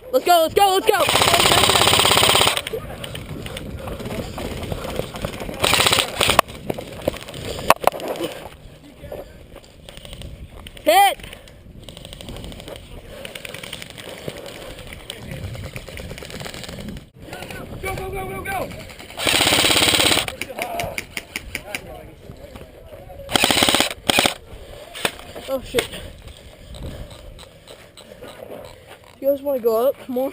Let's go, let's go, let's go! Hit! Go, go, go, go, go! Oh shit. You guys want to go up more?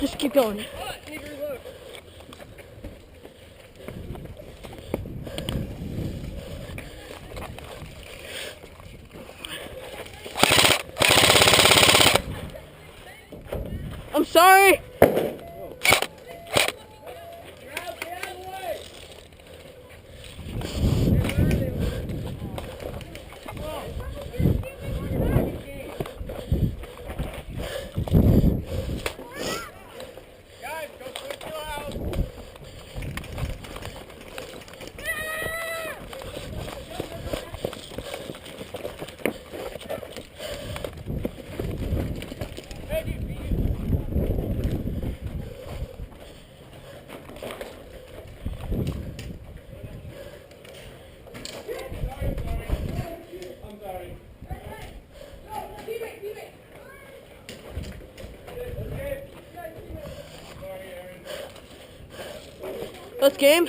Just keep going. I'm sorry. That's game.